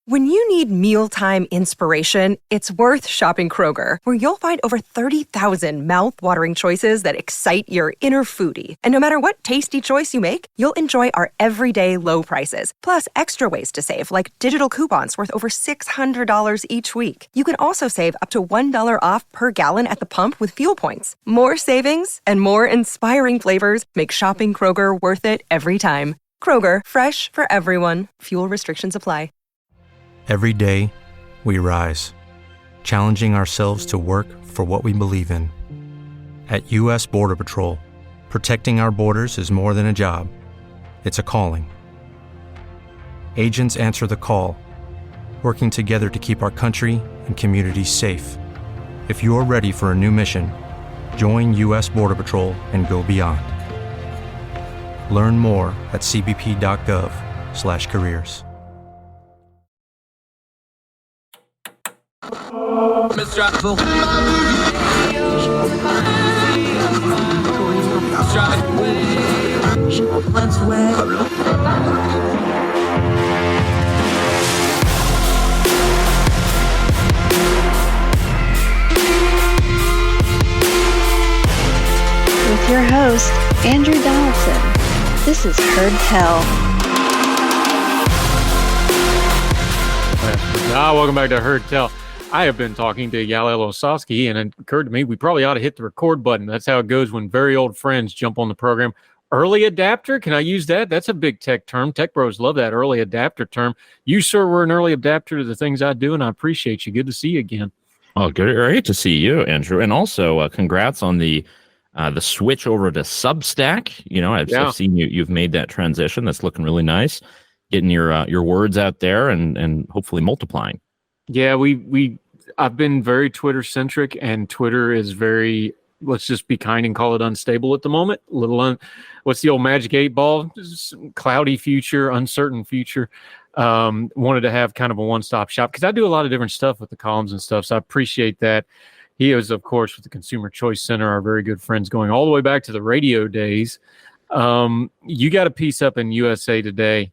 When you need mealtime inspiration, it's worth shopping Kroger, where you'll find over 30,000 mouth-watering choices that excite your inner foodie. And no matter what tasty choice you make, you'll enjoy our everyday low prices, plus extra ways to save, like digital coupons worth over $600 each week. You can also save up to $1 off per gallon at the pump with fuel points. More savings and more inspiring flavors make shopping Kroger worth it every time. Kroger, fresh for everyone. Fuel restrictions apply. Every day, we rise, challenging ourselves to work for what we believe in. At U.S. Border Patrol, protecting our borders is more than a job. It's a calling. Agents answer the call, working together to keep our country and communities safe. If you're ready for a new mission, join U.S. Border Patrol and go beyond. Learn more at cbp.gov/careers. With your host, Andrew Donaldson. This is Heard Tell. Welcome back to Heard Tell. I have been talking to Yael Ossowski, and it occurred to me we probably ought to hit the record button. That's how it goes when very old friends jump on the program. Early adapter, can I use that? That's a big tech term. Tech bros love that early adapter term. You, sir, were an early adapter to the things I do, and I appreciate you. Good to see you again. Oh, great to see you, Andrew. And also, congrats on the switch over to Substack. You know, I've seen you've made that transition. That's looking really nice. Getting your words out there and hopefully multiplying. Yeah, I've been very Twitter centric, and Twitter is very, let's just be kind and call it unstable at the moment. What's the old magic 8-ball? Cloudy future, uncertain future. Wanted to have kind of a one-stop shop because I do a lot of different stuff with the columns and stuff. So I appreciate that. He is, of course, with the Consumer Choice Center, our very good friends going all the way back to the radio days. You got a piece up in USA Today.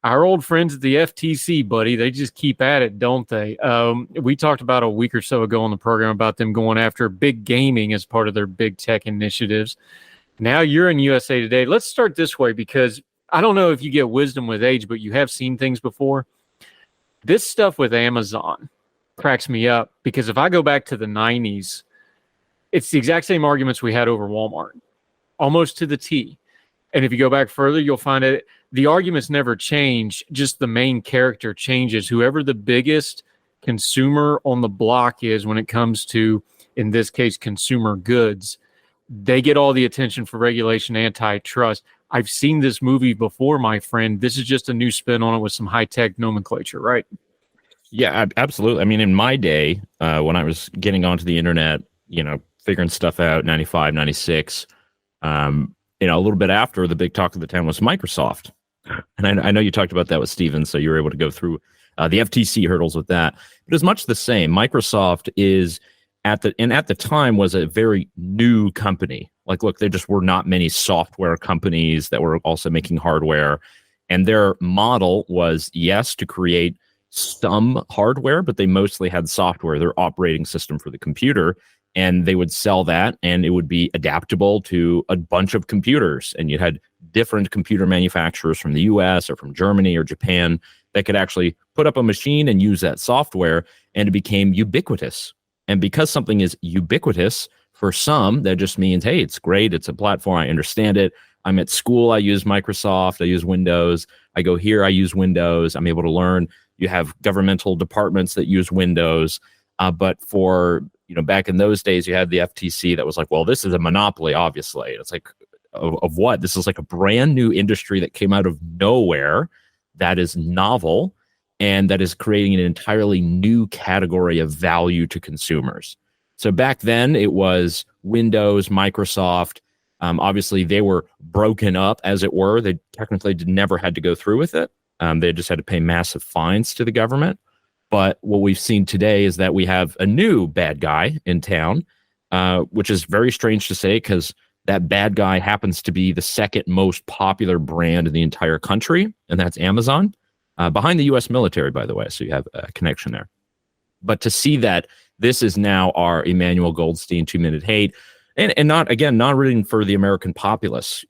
Our old friends at the FTC, buddy, they just keep at it, don't they? We talked about a week or so ago on the program about them going after big gaming as part of their big tech initiatives. Now you're in USA Today. Let's start this way because I don't know if you get wisdom with age, but you have seen things before. This stuff with Amazon cracks me up because if I go back to the 90s, it's the exact same arguments we had over Walmart, almost to the T. And if you go back further, you'll find that the arguments never change, just the main character changes. Whoever the biggest consumer on the block is when it comes to, in this case, consumer goods, they get all the attention for regulation, antitrust. I've seen this movie before, my friend. This is just a new spin on it with some high-tech nomenclature, right? Yeah, absolutely. I mean, in my day, when I was getting onto the internet, figuring stuff out, 95, 96, a little bit after, the big talk of the town was Microsoft. And I know you talked about that with Steven, so you were able to go through the FTC hurdles with that. But it's much the same. Microsoft is at the time was a very new company. Like, look, there just were not many software companies that were also making hardware. And their model was, yes, to create some hardware, but they mostly had software, their operating system for the computer. And they would sell that, and it would be adaptable to a bunch of computers. And you had different computer manufacturers from the US or from Germany or Japan that could actually put up a machine and use that software, and it became ubiquitous. And because something is ubiquitous, for some, that just means, hey, it's great. It's a platform. I understand it. I'm at school. I use Microsoft. I use Windows. I go here. I use Windows. I'm able to learn. You have governmental departments that use Windows. But for back in those days, you had the FTC that was like, well, this is a monopoly, obviously. It's like, of what? This is like a brand new industry that came out of nowhere that is novel and that is creating an entirely new category of value to consumers. So back then, it was Windows, Microsoft. Obviously, they were broken up, as it were. They technically never had to go through with it. They just had to pay massive fines to the government. But what we've seen today is that we have a new bad guy in town, which is very strange to say because that bad guy happens to be the second most popular brand in the entire country, and that's Amazon. behind the U.S. military, by the way. So you have a connection there. But to see that this is now our Emmanuel Goldstein 2-minute hate, and not, again, not written for the American populace.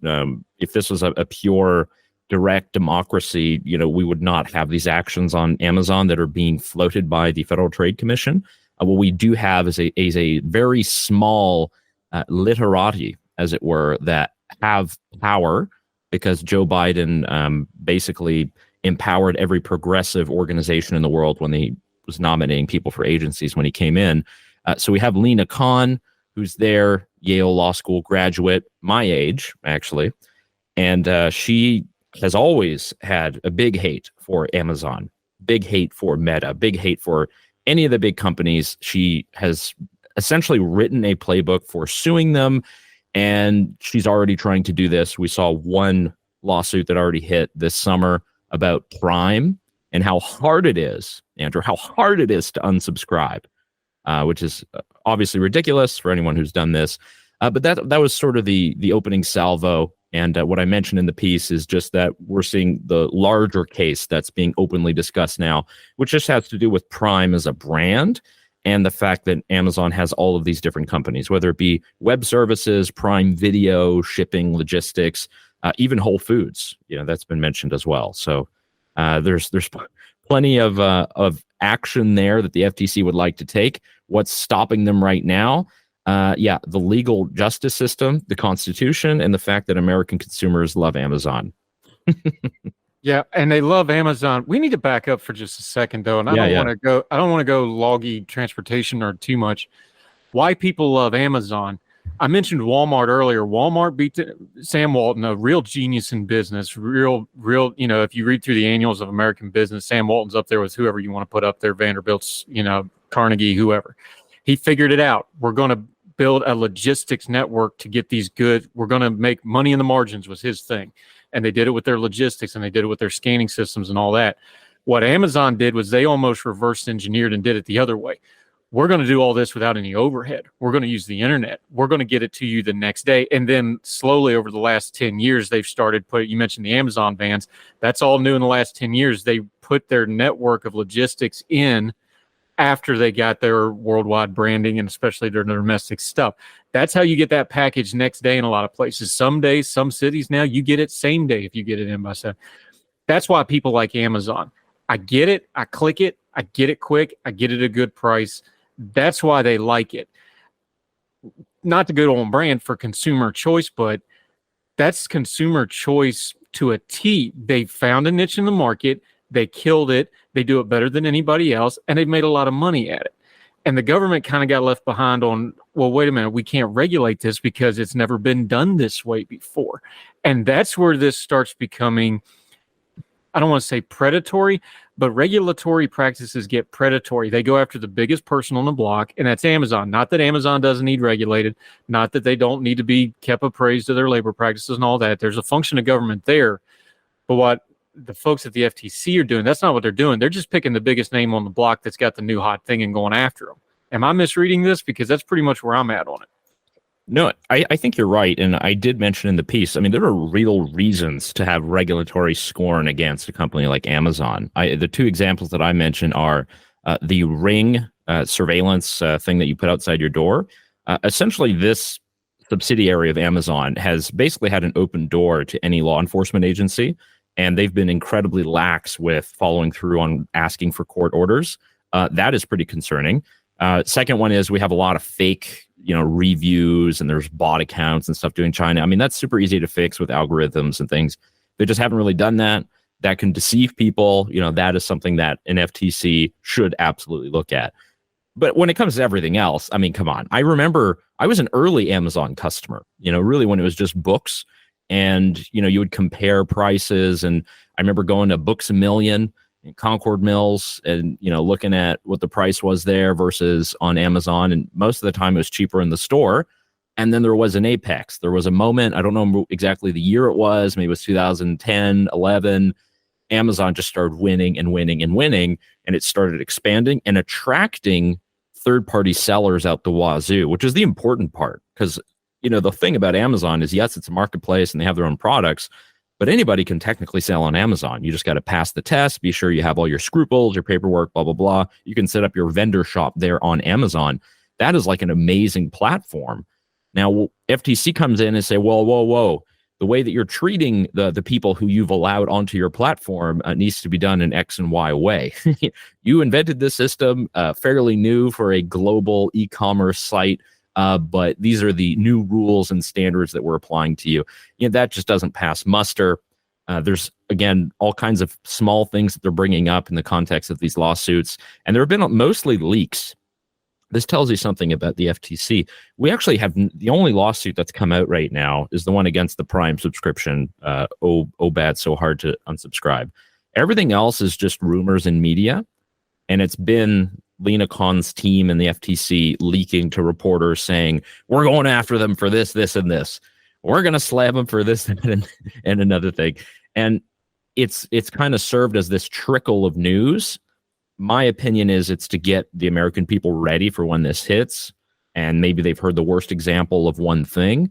If this was a pure direct democracy, we would not have these actions on Amazon that are being floated by the Federal Trade Commission. What we do have is a very small literati, as it were, that have power because Joe Biden basically empowered every progressive organization in the world when he was nominating people for agencies when he came in. So we have Lena Khan, who's there, Yale Law School graduate, my age, actually. And she has always had a big hate for Amazon, big hate for Meta, big hate for any of the big companies. She has essentially written a playbook for suing them, and she's already trying to do this. We saw one lawsuit that already hit this summer about Prime and how hard it is, Andrew, how hard it is to unsubscribe, which is obviously ridiculous for anyone who's done this. But that was sort of the opening salvo. And what I mentioned in the piece is just that we're seeing the larger case that's being openly discussed now, which just has to do with Prime as a brand and the fact that Amazon has all of these different companies, whether it be web services, Prime Video, shipping, logistics, even Whole Foods. That's been mentioned as well. So there's plenty of action there that the FTC would like to take. What's stopping them right now? The legal justice system, the Constitution, and the fact that American consumers love Amazon. Yeah, and they love Amazon. We need to back up for just a second, though, and I don't want to go loggy transportation or too much. Why people love Amazon? I mentioned Walmart earlier. Walmart beat Sam Walton, a real genius in business. Real. If you read through the annuals of American business, Sam Walton's up there with whoever you want to put up there, Vanderbilt's, Carnegie, whoever. He figured it out. We're going to build a logistics network to get these goods. We're going to make money in the margins was his thing. And they did it with their logistics, and they did it with their scanning systems and all that. What Amazon did was they almost reverse engineered and did it the other way. We're going to do all this without any overhead. We're going to use the internet. We're going to get it to you the next day. And then slowly over the last 10 years, they've started you mentioned the Amazon vans. That's all new in the last 10 years. They put their network of logistics in after they got their worldwide branding and especially their domestic stuff. That's how you get that package next day in a lot of places. Some days, some cities now, you get it same day if you get it in by 7. That's why people like Amazon. I get it. I click it. I get it quick. I get it at a good price. That's why they like it. Not to go on brand for consumer choice, but that's consumer choice to a T. They found a niche in the market. They killed it. They do it better than anybody else, and they've made a lot of money at it. And the government kind of got left behind on, well, wait a minute, we can't regulate this because it's never been done this way before. And that's where this starts becoming, I don't want to say predatory, but regulatory practices get predatory. They go after the biggest person on the block, and that's Amazon. Not that Amazon doesn't need regulated, not that they don't need to be kept appraised of their labor practices and all that. There's a function of government there. But what the folks at the FTC are doing, that's not what they're doing. They're just picking the biggest name on the block that's got the new hot thing and going after them. Am I misreading this? Because that's pretty much where I'm at on it. No, I think you're right. And I did mention in the piece, I mean, there are real reasons to have regulatory scorn against a company like Amazon. The two examples that I mentioned are the Ring surveillance thing that you put outside your door. Essentially, this subsidiary of Amazon has basically had an open door to any law enforcement agency. And they've been incredibly lax with following through on asking for court orders. That is pretty concerning. Second one is we have a lot of fake, reviews, and there's bot accounts and stuff doing China. I mean, that's super easy to fix with algorithms and things. They just haven't really done that. That can deceive people. That is something that an FTC should absolutely look at. But when it comes to everything else, I mean, come on. I remember I was an early Amazon customer, really when it was just books. And, you would compare prices. And I remember going to Books A Million in Concord Mills and, looking at what the price was there versus on Amazon. And most of the time it was cheaper in the store. And then there was an apex. There was a moment, I don't know exactly the year it was, maybe it was 2010, 11. Amazon just started winning and winning and winning. And it started expanding and attracting third-party sellers out the wazoo, which is the important part. Because the thing about Amazon is, yes, it's a marketplace and they have their own products, But anybody can technically sell on Amazon. You just got to pass the test, be sure you have all your scruples, your paperwork, blah, blah, blah. You can set up your vendor shop there on Amazon. That is like an amazing platform. Now, FTC comes in and say, whoa. The way that you're treating the people who you've allowed onto your platform needs to be done in X and Y way. You invented this system, fairly new for a global e-commerce site, but these are the new rules and standards that we're applying to you. That just doesn't pass muster. There's, again, all kinds of small things that they're bringing up in the context of these lawsuits, and there have been mostly leaks. This tells you something about the FTC. We actually have the only lawsuit that's come out right now is the one against the Prime subscription. Oh, bad, so hard to unsubscribe. Everything else is just rumors in media, and it's been Lena Khan's team and the FTC leaking to reporters saying, we're going after them for this, and this. We're going to slam them for this and another thing. And it's kind of served as this trickle of news. My opinion is it's to get the American people ready for when this hits, and maybe they've heard the worst example of one thing.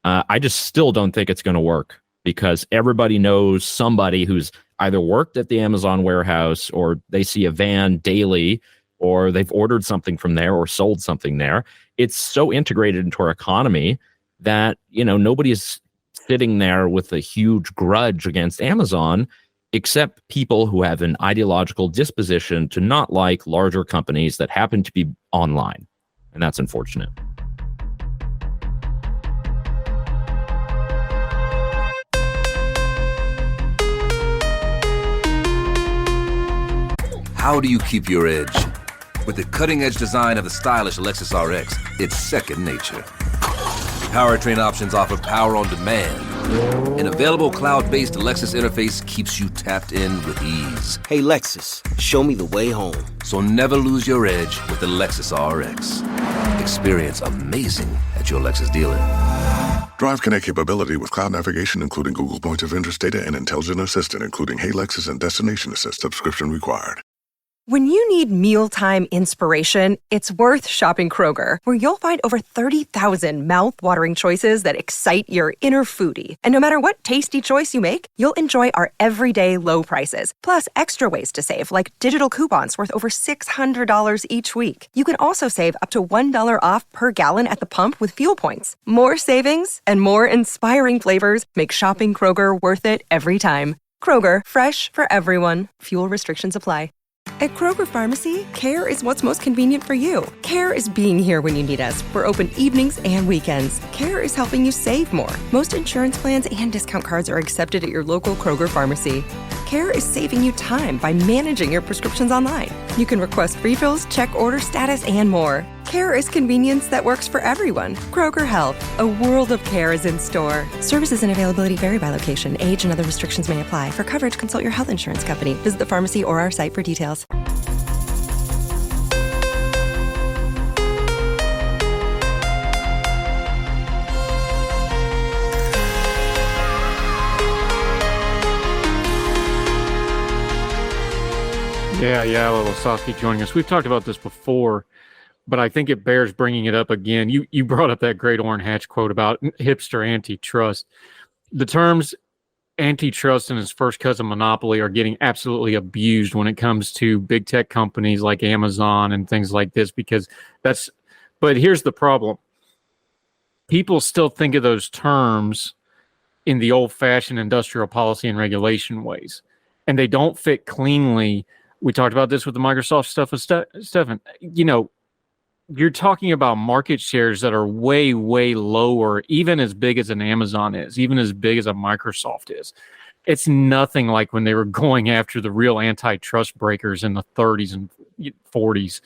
I just still don't think it's going to work, because everybody knows somebody who's either worked at the Amazon warehouse, or they see a van daily, or they've ordered something from there or sold something there. It's so integrated into our economy that, nobody is sitting there with a huge grudge against Amazon, except people who have an ideological disposition to not like larger companies that happen to be online. And that's unfortunate. How do you keep your edge? With the cutting-edge design of the stylish Lexus RX, it's second nature. Powertrain options offer power on demand. An available cloud-based Lexus interface keeps you tapped in with ease. Hey Lexus, show me the way home. So never lose your edge with the Lexus RX. Experience amazing at your Lexus dealer. Drive Connect capability with cloud navigation, including Google Points of Interest data and Intelligent Assistant, including Hey Lexus and Destination Assist. Subscription required. When you need mealtime inspiration, it's worth shopping Kroger, where you'll find over 30,000 mouth-watering choices that excite your inner foodie. And no matter what tasty choice you make, you'll enjoy our everyday low prices, plus extra ways to save, like digital coupons worth over $600 each week. You can also save up to $1 off per gallon at the pump with fuel points. More savings and more inspiring flavors make shopping Kroger worth it every time. Kroger, fresh for everyone. Fuel restrictions apply. At Kroger Pharmacy, care is what's most convenient for you. Care is being here when you need us. We're open evenings and weekends. Care is helping you save more. Most insurance plans and discount cards are accepted at your local Kroger Pharmacy. Care is saving you time by managing your prescriptions online. You can request refills, check order status, and more. Care is convenience that works for everyone. Kroger Health, a world of care is in store. Services and availability vary by location. Age and other restrictions may apply. For coverage, consult your health insurance company. Visit the pharmacy or our site for details. Yeah, Yael Ossowski joining us. We've talked about this before, but I think it bears bringing it up again. You brought up that great Orrin Hatch quote about hipster antitrust. The terms antitrust and its first cousin monopoly are getting absolutely abused when it comes to big tech companies like Amazon and things like this, because but here's the problem. People still think of those terms in the old-fashioned industrial policy and regulation ways, and they don't fit cleanly. We talked about this with the Microsoft stuff with Stefan. You're talking about market shares that are way, way lower, even as big as an Amazon is, even as big as a Microsoft is. It's nothing like when they were going after the real antitrust breakers in the 30s and 40s.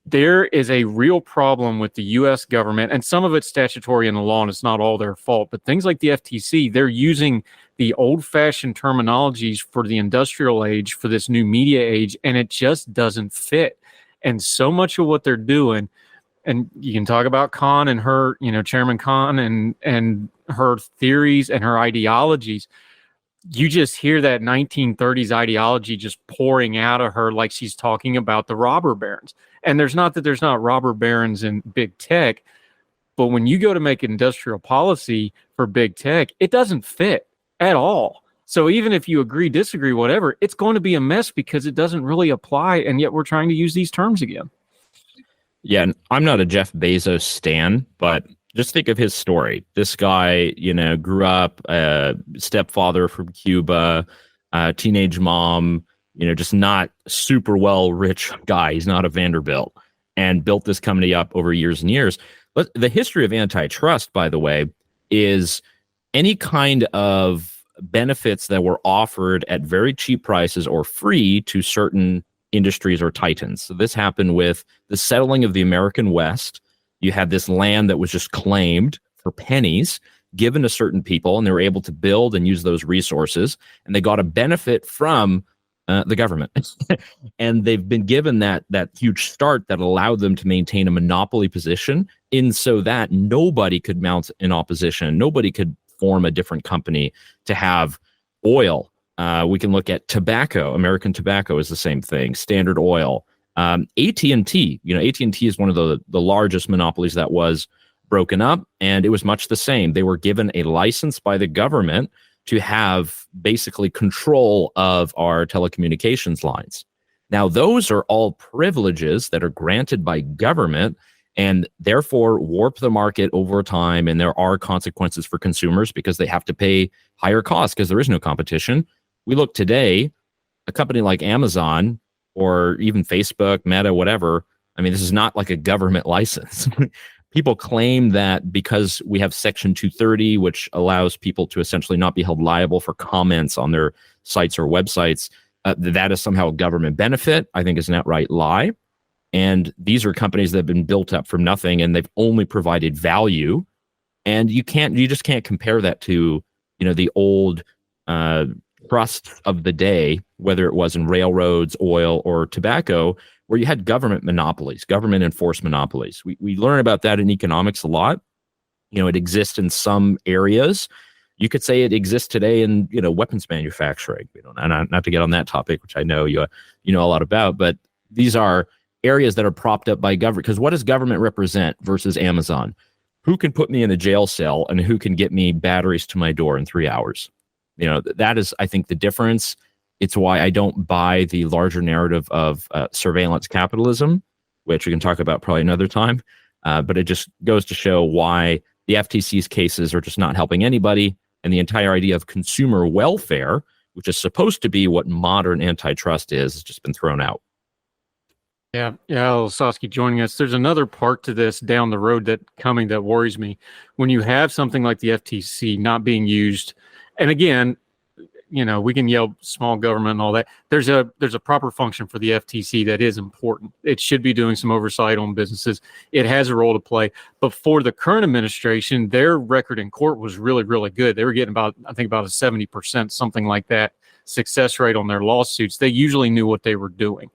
There is a real problem with the U.S. government, and some of it's statutory in the law, and it's not all their fault. But things like the FTC, they're using the old-fashioned terminologies for the industrial age, for this new media age, and it just doesn't fit. And so much of what they're doing, and you can talk about Khan and her, Chairman Khan and her theories and her ideologies. You just hear that 1930s ideology just pouring out of her like she's talking about the robber barons. And there's not robber barons in big tech, but when you go to make industrial policy for big tech, it doesn't fit. at all. So even if you agree, disagree, whatever, it's going to be a mess because it doesn't really apply. And yet we're trying to use these terms again. Yeah, and I'm not a Jeff Bezos stan, but just think of his story. This guy, grew up stepfather from Cuba, teenage mom, just not super well rich guy. He's not a Vanderbilt, and built this company up over years and years. But the history of antitrust, by the way, is any kind of benefits that were offered at very cheap prices or free to certain industries or titans. So this happened with the settling of the American West. You had this land that was just claimed for pennies, given to certain people, and they were able to build and use those resources, and they got a benefit from the government. And they've been given that huge start that allowed them to maintain a monopoly position in so that nobody could mount an opposition. Nobody could form a different company to have oil. We can look at tobacco. American tobacco is the same thing. Standard Oil. AT&T. AT&T is one of the largest monopolies that was broken up, and it was much the same. They were given a license by the government to have basically control of our telecommunications lines. Now, those are all privileges that are granted by government and therefore warp the market over time. And there are consequences for consumers because they have to pay higher costs because there is no competition. We look today, a company like Amazon or even Facebook, Meta, whatever. I mean, this is not like a government license. People claim that because we have Section 230, which allows people to essentially not be held liable for comments on their sites or websites, that is somehow a government benefit. I think is an outright lie. And these are companies that have been built up from nothing, and they've only provided value. And you just can't compare that to, the old trusts of the day, whether it was in railroads, oil, or tobacco, where you had government monopolies, government enforced monopolies. We learn about that in economics a lot. It exists in some areas. You could say it exists today in, weapons manufacturing. Not to get on that topic, which I know you know a lot about, but these are areas that are propped up by government. Because what does government represent versus Amazon? Who can put me in a jail cell and who can get me batteries to my door in 3 hours? That is, I think, the difference. It's why I don't buy the larger narrative of surveillance capitalism, which we can talk about probably another time. But it just goes to show why the FTC's cases are just not helping anybody. And the entire idea of consumer welfare, which is supposed to be what modern antitrust is, has just been thrown out. Yeah, Ossowski joining us. There's another part to this down the road that worries me. When you have something like the FTC not being used, and again, we can yell small government and all that. There's a proper function for the FTC that is important. It should be doing some oversight on businesses. It has a role to play. But for the current administration, their record in court was really, really good. They were getting about a 70%, something like that, success rate on their lawsuits. They usually knew what they were doing.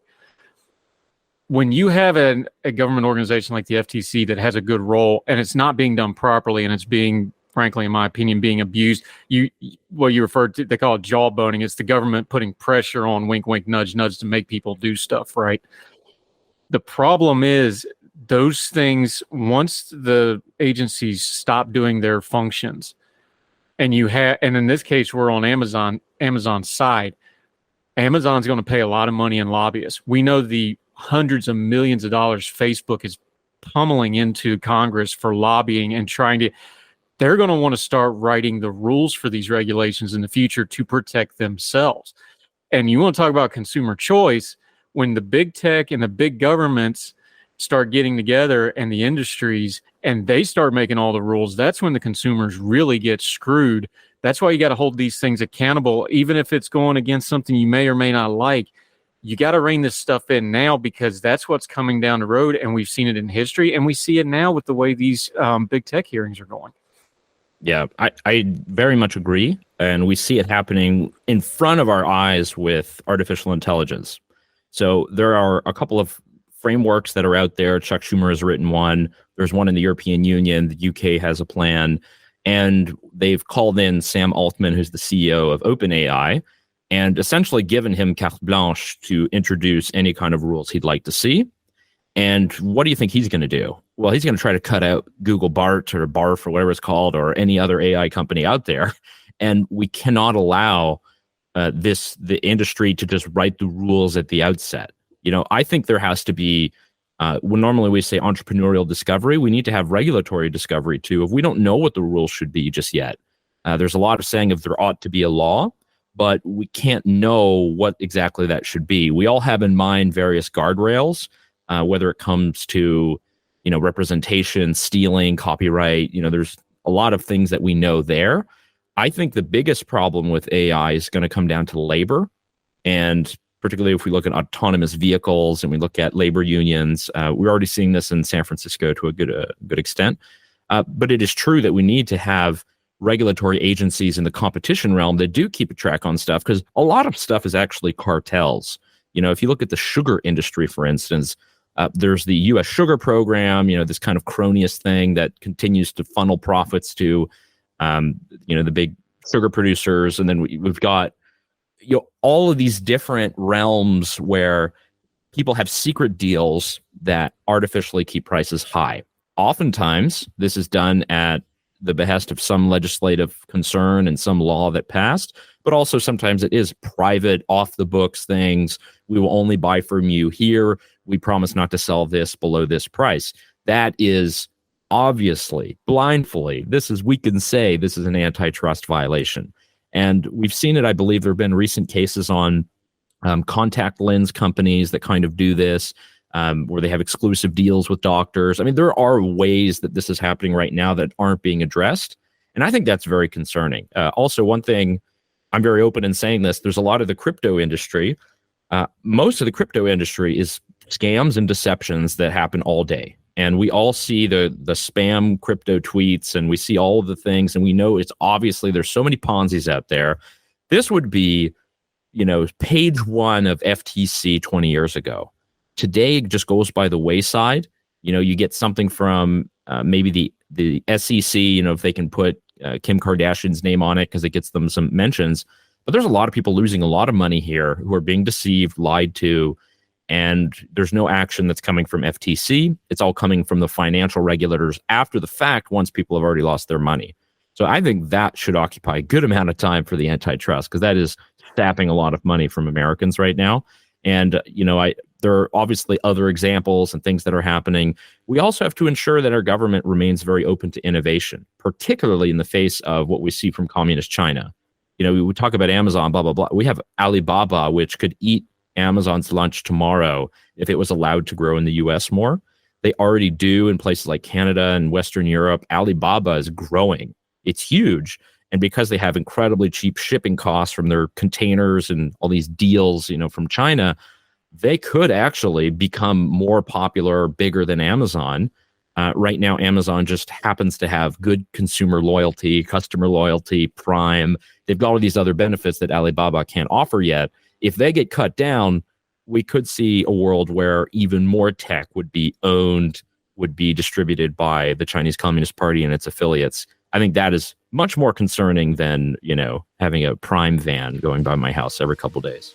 When you have a government organization like the FTC that has a good role and it's not being done properly and it's being, frankly, in my opinion, being abused, you referred to, they call it jawboning. It's the government putting pressure on, wink, wink, nudge, nudge, to make people do stuff, right? The problem is those things, once the agencies stop doing their functions, and in this case, we're on Amazon's side, Amazon's going to pay a lot of money in lobbyists. We know the hundreds of millions of dollars Facebook is pummeling into Congress for lobbying and they're going to want to start writing the rules for these regulations in the future to protect themselves. And you want to talk about consumer choice, when the big tech and the big governments start getting together and the industries and they start making all the rules, that's when the consumers really get screwed. That's why you got to hold these things accountable, even if it's going against something you may or may not like. You got to rein this stuff in now, because that's what's coming down the road. And we've seen it in history, and we see it now with the way these big tech hearings are going. Yeah, I very much agree. And we see it happening in front of our eyes with artificial intelligence. So there are a couple of frameworks that are out there. Chuck Schumer has written one. There's one in the European Union. The UK has a plan. And they've called in Sam Altman, who's the CEO of OpenAI, and essentially given him carte blanche to introduce any kind of rules he'd like to see. And what do you think he's going to do? Well, he's going to try to cut out Google Bart or Barf or whatever it's called, or any other AI company out there. And we cannot allow the industry to just write the rules at the outset. I think there has to be, when normally we say entrepreneurial discovery, we need to have regulatory discovery too. If we don't know what the rules should be just yet, there's a lot of saying if there ought to be a law, but we can't know what exactly that should be. We all have in mind various guardrails, whether it comes to, representation, stealing, copyright. There's a lot of things that we know there. I think the biggest problem with AI is going to come down to labor, and particularly if we look at autonomous vehicles and we look at labor unions. We're already seeing this in San Francisco to a good extent. But it is true that we need to have regulatory agencies in the competition realm that do keep a track on stuff, because a lot of stuff is actually cartels. If you look at the sugar industry, for instance, there's the U.S. sugar program, this kind of cronyist thing that continues to funnel profits to, the big sugar producers. And then we've got, all of these different realms where people have secret deals that artificially keep prices high. Oftentimes, this is done at the behest of some legislative concern and some law that passed, but also sometimes it is private, off the books things. We will only buy from you here. We promise not to sell this below this price. That is obviously, blindly, we can say this is an antitrust violation. And we've seen it, I believe there have been recent cases on contact lens companies that kind of do this, where they have exclusive deals with doctors. I mean, there are ways that this is happening right now that aren't being addressed. And I think that's very concerning. Also, one thing, I'm very open in saying this, there's a lot of the crypto industry. Most of the crypto industry is scams and deceptions that happen all day. And we all see the spam crypto tweets, and we see all of the things, and we know it's obviously there's so many Ponzi's out there. This would be, page one of FTC 20 years ago. Today it just goes by the wayside. You get something from maybe the SEC, if they can put Kim Kardashian's name on it because it gets them some mentions. But there's a lot of people losing a lot of money here who are being deceived, lied to, and there's no action that's coming from FTC. It's all coming from the financial regulators after the fact, once people have already lost their money. So I think that should occupy a good amount of time for the antitrust, because that is sapping a lot of money from Americans right now. And, there are obviously other examples and things that are happening. We also have to ensure that our government remains very open to innovation, particularly in the face of what we see from communist China. We would talk about Amazon, blah, blah, blah. We have Alibaba, which could eat Amazon's lunch tomorrow if it was allowed to grow in the US more. They already do in places like Canada and Western Europe. Alibaba is growing. It's huge. And because they have incredibly cheap shipping costs from their containers and all these deals, from China, they could actually become more popular, bigger than Amazon. Right now, Amazon just happens to have good consumer loyalty, customer loyalty, Prime. They've got all these other benefits that Alibaba can't offer yet. If they get cut down, we could see a world where even more tech would be owned, would be distributed by the Chinese Communist Party and its affiliates. I think that is much more concerning than, having a Prime van going by my house every couple days.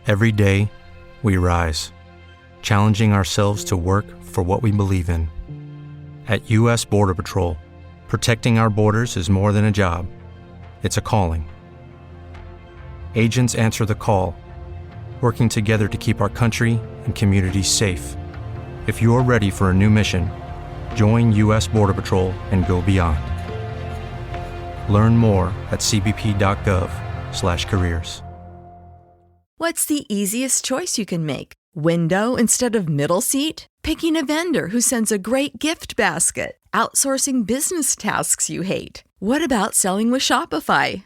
Every day, we rise, challenging ourselves to work for what we believe in. At U.S. Border Patrol, protecting our borders is more than a job. It's a calling. Agents answer the call, working together to keep our country and communities safe. If you're ready for a new mission, join U.S. Border Patrol and go beyond. Learn more at cbp.gov/careers. What's the easiest choice you can make? Window instead of middle seat? Picking a vendor who sends a great gift basket? Outsourcing business tasks you hate? What about selling with Shopify?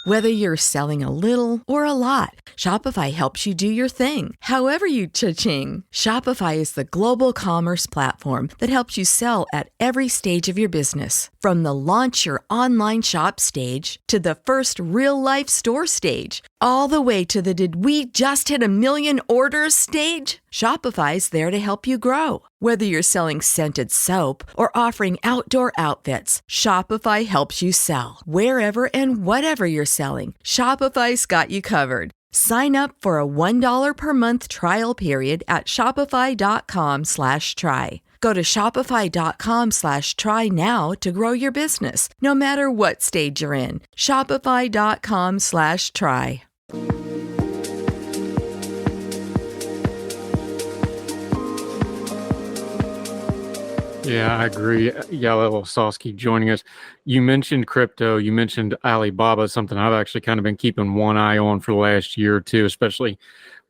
Whether you're selling a little or a lot, Shopify helps you do your thing, however you cha-ching. Shopify is the global commerce platform that helps you sell at every stage of your business. From the launch your online shop stage to the first real-life store stage, all the way to the did we just hit a million orders stage. Shopify's there to help you grow. Whether you're selling scented soap or offering outdoor outfits, Shopify helps you sell. Wherever and whatever you're selling, Shopify's got you covered. Sign up for a $1 per month trial period at shopify.com/try. Go to shopify.com/try now to grow your business, no matter what stage you're in. Shopify.com/try. Yeah, I agree. Yael Ossowski joining us. You mentioned crypto. You mentioned Alibaba, something I've actually kind of been keeping one eye on for the last year or two, especially,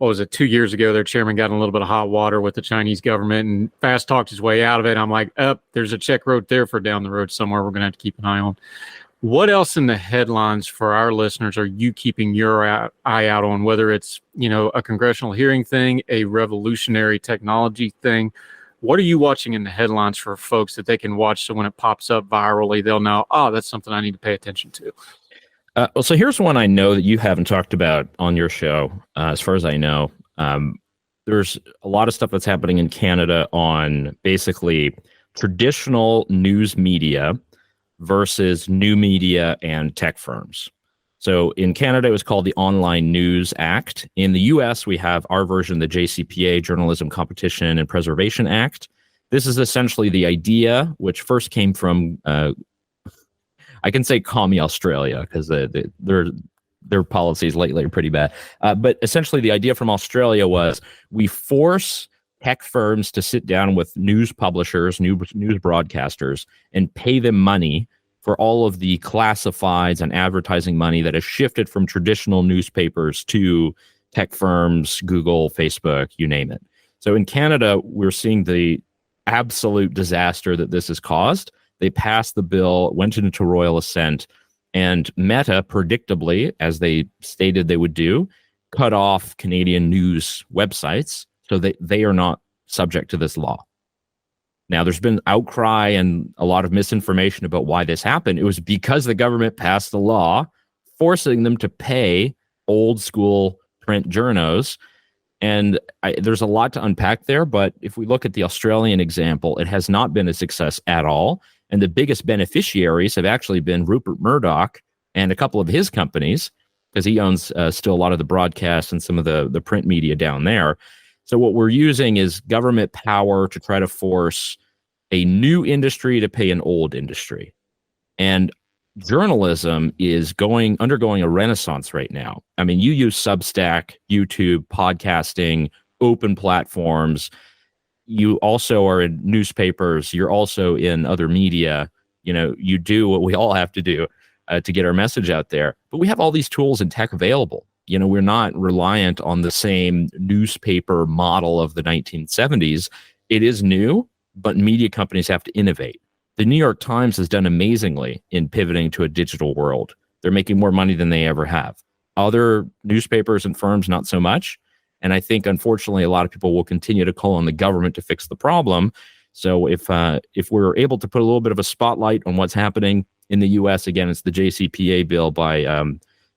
2 years ago, their chairman got in a little bit of hot water with the Chinese government and fast talked his way out of it. I'm like, there's a check wrote there for down the road somewhere we're going to have to keep an eye on. What else in the headlines for our listeners are you keeping your eye out on, whether it's, a congressional hearing thing, a revolutionary technology thing? What are you watching in the headlines for folks that they can watch so when it pops up virally, they'll know, that's something I need to pay attention to? So here's one I know that you haven't talked about on your show. As far as I know, there's a lot of stuff that's happening in Canada on basically traditional news media versus new media and tech firms. So in Canada, it was called the Online News Act. In the US, we have our version, the JCPA, Journalism Competition and Preservation Act. This is essentially the idea, which first came from, I can say commie Australia, because their policies lately are pretty bad. But essentially the idea from Australia was we force tech firms to sit down with news publishers, news broadcasters, and pay them money for all of the classifieds and advertising money that has shifted from traditional newspapers to tech firms, Google, Facebook, you name it. So in Canada, we're seeing the absolute disaster that this has caused. They passed the bill, went into royal assent, and Meta, predictably, as they stated they would do, cut off Canadian news websites so that they are not subject to this law. Now, there's been outcry and a lot of misinformation about why this happened. It was because the government passed the law forcing them to pay old school print journos. And there's a lot to unpack there. But if we look at the Australian example, it has not been a success at all. And the biggest beneficiaries have actually been Rupert Murdoch and a couple of his companies, because he owns still a lot of the broadcast and some of the print media down there. So what we're using is government power to try to force a new industry to pay an old industry. And journalism is undergoing a renaissance right now. I mean, you use Substack, YouTube, podcasting, open platforms. You also are in newspapers. You're also in other media. You do what we all have to do to get our message out there. But we have all these tools and tech available. We're not reliant on the same newspaper model of the 1970s. It is new, but media companies have to innovate. The New York Times has done amazingly in pivoting to a digital world. They're making more money than they ever have. Other newspapers and firms, not so much. And I think, unfortunately, a lot of people will continue to call on the government to fix the problem. So if we're able to put a little bit of a spotlight on what's happening in the U.S., again, it's the JCPA bill by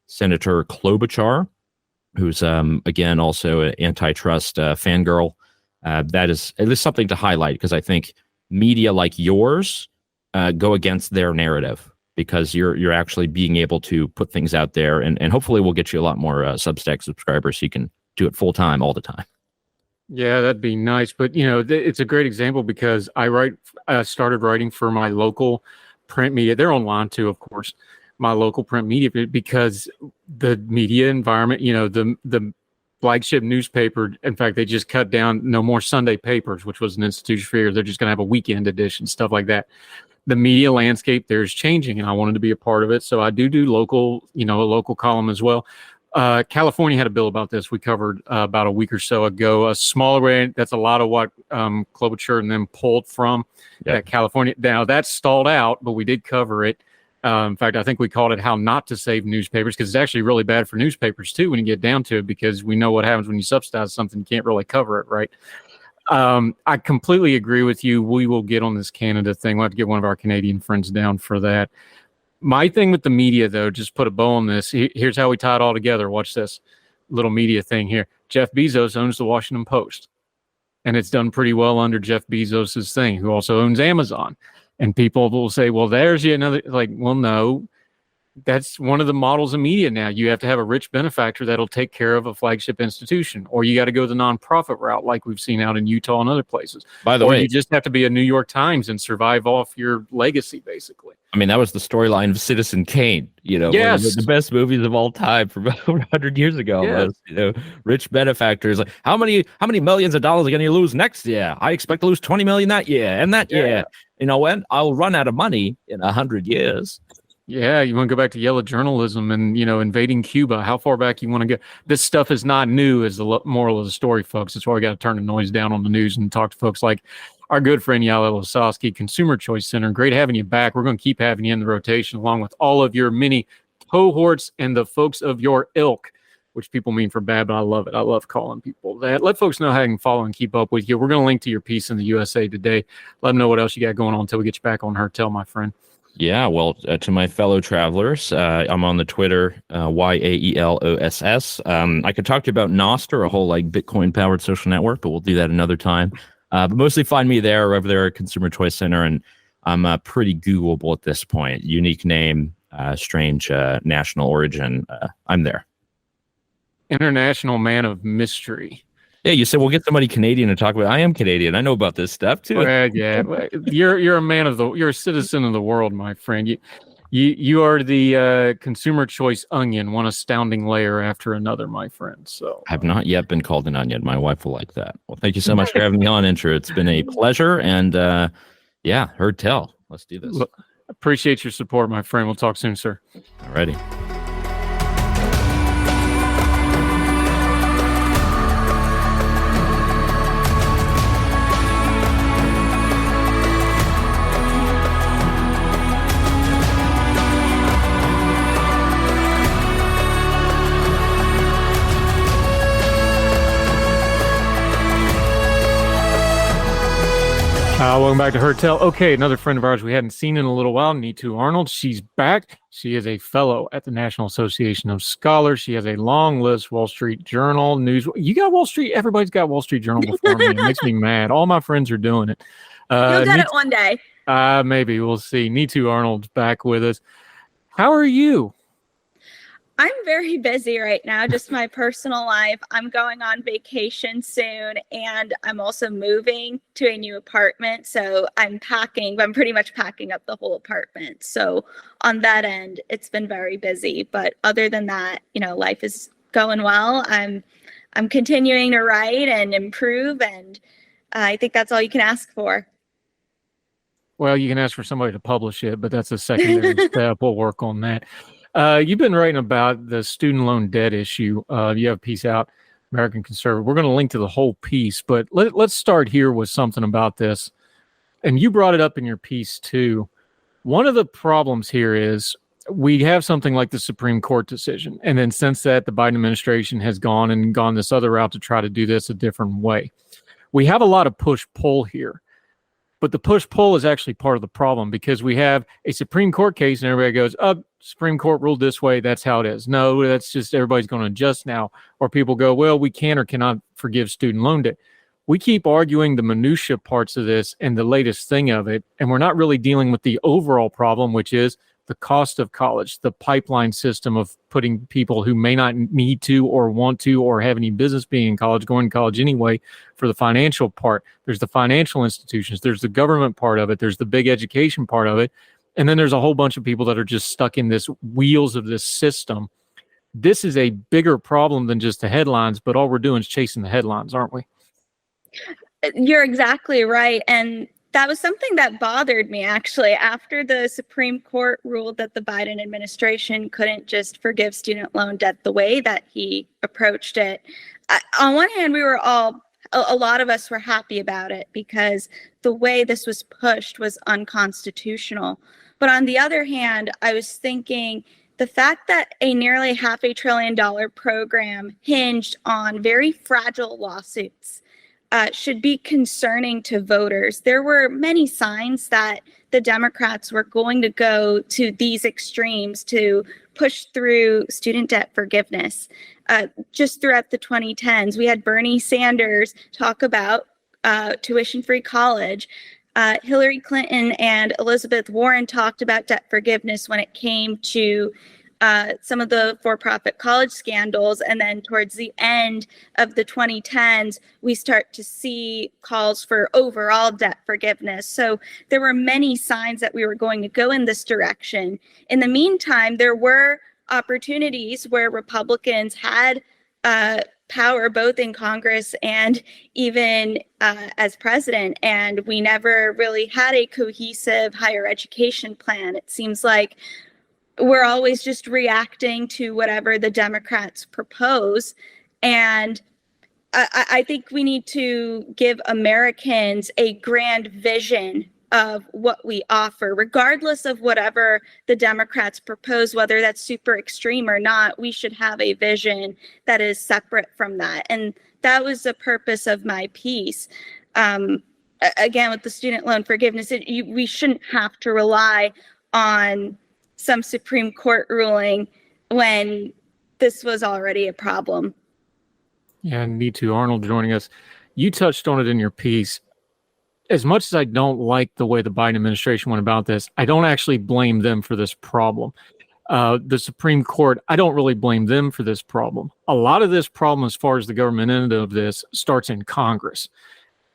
Senator Klobuchar, who's, again, also an antitrust fangirl. That is at least something to highlight, because I think media like yours go against their narrative, because you're actually being able to put things out there, and hopefully we'll get you a lot more Substack subscribers so you can do it full time all the time. Yeah, that'd be nice. But, it's a great example, because I started writing for my local print media. They're online too, of course, my local print media, because the media environment, the flagship newspaper, in fact, they just cut down no more Sunday papers, which was an institution for years. They're just going to have a weekend edition, stuff like that. The media landscape there is changing, and I wanted to be a part of it. So I do local, a local column as well. California had a bill about this. We covered about a week or so ago. A smaller way, that's a lot of what Klobuchar and them pulled from California. Now, that's stalled out, but we did cover it. In fact, I think we called it How Not to Save Newspapers, because it's actually really bad for newspapers, too, when you get down to it, because we know what happens when you subsidize something. You can't really cover it, right? I completely agree with you. We will get on this Canada thing. We'll have to get one of our Canadian friends down for that. My thing with the media, though, just put a bow on this. Here's how we tie it all together. Watch this little media thing here. Jeff Bezos owns the Washington Post. And it's done pretty well under Jeff Bezos's thing, who also owns Amazon. And people will say, well, there's yet another, like, well, no, that's one of the models of media now. You have to have a rich benefactor that'll take care of a flagship institution, or you got to go the nonprofit route like we've seen out in Utah and other places. By the or way, you just have to be a New York Times and survive off your legacy, basically. I mean, that was the storyline of Citizen Kane, one of Yes. the best movies of all time from over 100 years ago. Yes. Was, rich benefactors. Like, how many millions of dollars are going to lose next year? I expect to lose 20 million that year and that year. When I'll run out of money in 100 years. Yeah, you want to go back to yellow journalism and, invading Cuba, how far back you want to go. This stuff is not new is the moral of the story, folks. That's why we got to turn the noise down on the news and talk to folks like our good friend Yael Ossowski, Consumer Choice Center. Great having you back. We're going to keep having you in the rotation along with all of your many cohorts and the folks of your ilk, which people mean for bad, but I love it. I love calling people that. Let folks know how they can follow and keep up with you. We're going to link to your piece in the USA Today. Let them know what else you got going on until we get you back on Hertel, my friend. Yeah, well, to my fellow travelers, I'm on the Twitter, YAELOSS. I could talk to you about Nostr, a whole Bitcoin-powered social network, but we'll do that another time. But mostly find me there or over there at Consumer Choice Center, and I'm pretty Googleable at this point. Unique name, strange national origin. I'm there. International man of mystery. Yeah, you said we'll get somebody Canadian to talk about. I am Canadian. I know about this stuff too. Well, yeah, you're a man of you're a citizen of the world, my friend. You are the consumer choice onion, one astounding layer after another, my friend. So I've not yet been called an onion. My wife will like that. Well, thank you so much for having me on, Intro. It's been a pleasure, and heard tell. Let's do this. Look, appreciate your support, my friend. We'll talk soon, sir. Alrighty. Welcome back to Hertel. Okay, another friend of ours we hadn't seen in a little while, Neetu Arnold. She's back. She is a fellow at the National Association of Scholars. She has a long list, Wall Street Journal, News. You got Wall Street. Everybody's got Wall Street Journal before me. It makes me mad. All my friends are doing it. You'll get it one day. Maybe. We'll see. Neetu Arnold's back with us. How are you? I'm very busy right now, just my personal life. I'm going on vacation soon, and I'm also moving to a new apartment. So I'm pretty much packing up the whole apartment. So on that end, it's been very busy. But other than that, life is going well. I'm continuing to write and improve, and I think that's all you can ask for. Well, you can ask for somebody to publish it, but that's a secondary step. We'll work on that. You've been writing about the student loan debt issue. You have a piece out, American Conservative. We're going to link to the whole piece, but let's start here with something about this. And you brought it up in your piece too. One of the problems here is we have something like the Supreme Court decision. And then since that, the Biden administration has gone this other route to try to do this a different way. We have a lot of push-pull here. But the push-pull is actually part of the problem because we have a Supreme Court case and everybody goes, Supreme Court ruled this way, that's how it is. No, that's just everybody's going to adjust now. Or people go, well, we can or cannot forgive student loan debt. We keep arguing the minutia parts of this and the latest thing of it, and we're not really dealing with the overall problem, which is the cost of college, the pipeline system of putting people who may not need to or want to or have any business being in college, going to college anyway, for the financial part. There's the financial institutions. There's the government part of it. There's the big education part of it. And then there's a whole bunch of people that are just stuck in this wheels of this system. This is a bigger problem than just the headlines, but all we're doing is chasing the headlines, aren't we? You're exactly right. And that was something that bothered me, actually, after the Supreme Court ruled that the Biden administration couldn't just forgive student loan debt the way that he approached it. On one hand, a lot of us were happy about it because the way this was pushed was unconstitutional. But on the other hand, I was thinking the fact that a nearly $500 billion program hinged on very fragile lawsuits should be concerning to voters. There were many signs that the Democrats were going to go to these extremes to push through student debt forgiveness. Just throughout the 2010s, we had Bernie Sanders talk about tuition-free college. Hillary Clinton and Elizabeth Warren talked about debt forgiveness when it came to some of the for-profit college scandals. And then towards the end of the 2010s, we start to see calls for overall debt forgiveness. So there were many signs that we were going to go in this direction. In the meantime, there were opportunities where Republicans had power both in Congress and even as president, and we never really had a cohesive higher education plan. It seems like we're always just reacting to whatever the Democrats propose. And I think we need to give Americans a grand vision of what we offer, regardless of whatever the Democrats propose, whether that's super extreme or not. We should have a vision that is separate from that. And that was the purpose of my piece. Again, with the student loan forgiveness, we shouldn't have to rely on some Supreme Court ruling when this was already a problem. Yeah, Neetu, Arnold joining us. You touched on it in your piece. As much as I don't like the way the Biden administration went about this, I don't actually blame them for this problem. The Supreme Court, I don't really blame them for this problem. A lot of this problem, as far as the government end of this, starts in Congress.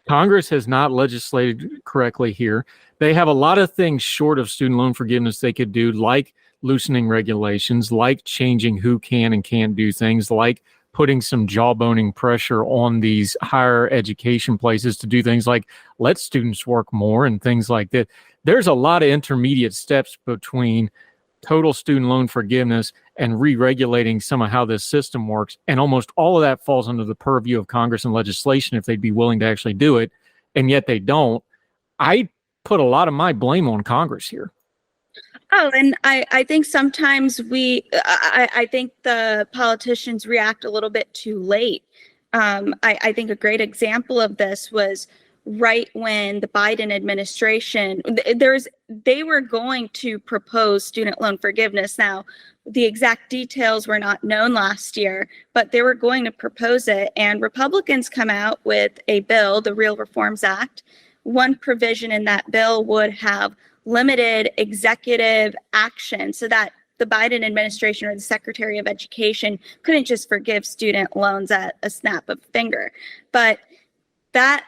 Congress has not legislated correctly here. They have a lot of things short of student loan forgiveness they could do, like loosening regulations, like changing who can and can't do things, like putting some jawboning pressure on these higher education places to do things like let students work more and things like that. There's a lot of intermediate steps between total student loan forgiveness and re-regulating some of how this system works. And almost all of that falls under the purview of Congress and legislation if they'd be willing to actually do it. And yet they don't. I put a lot of my blame on Congress here. Oh, and I think sometimes I think the politicians react a little bit too late. I think a great example of this was right when the Biden administration, they were going to propose student loan forgiveness. Now, the exact details were not known last year, but they were going to propose it. And Republicans come out with a bill, the Real Reforms Act. One provision in that bill would have limited executive action so that the Biden administration or the Secretary of Education couldn't just forgive student loans at a snap of a finger. But that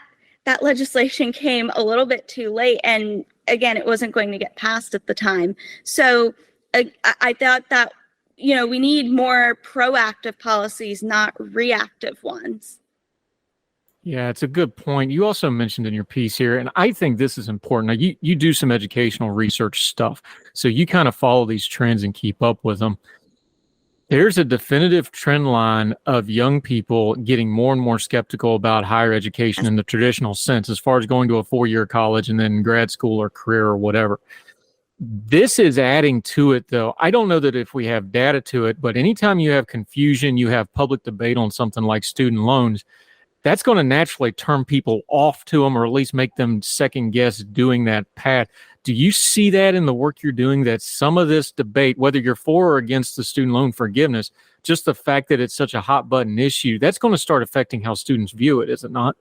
legislation came a little bit too late. And again, it wasn't going to get passed at the time. So I thought that, we need more proactive policies, not reactive ones. Yeah, it's a good point. You also mentioned in your piece here, and I think this is important. Now, you do some educational research stuff, so you kind of follow these trends and keep up with them. There's a definitive trend line of young people getting more and more skeptical about higher education in the traditional sense, as far as going to a 4-year college and then grad school or career or whatever. This is adding to it, though. I don't know that if we have data to it, but anytime you have confusion, you have public debate on something like student loans, that's going to naturally turn people off to them, or at least make them second guess doing that path. Do you see that in the work you're doing, that some of this debate, whether you're for or against the student loan forgiveness, just the fact that it's such a hot button issue, that's going to start affecting how students view it, is it not?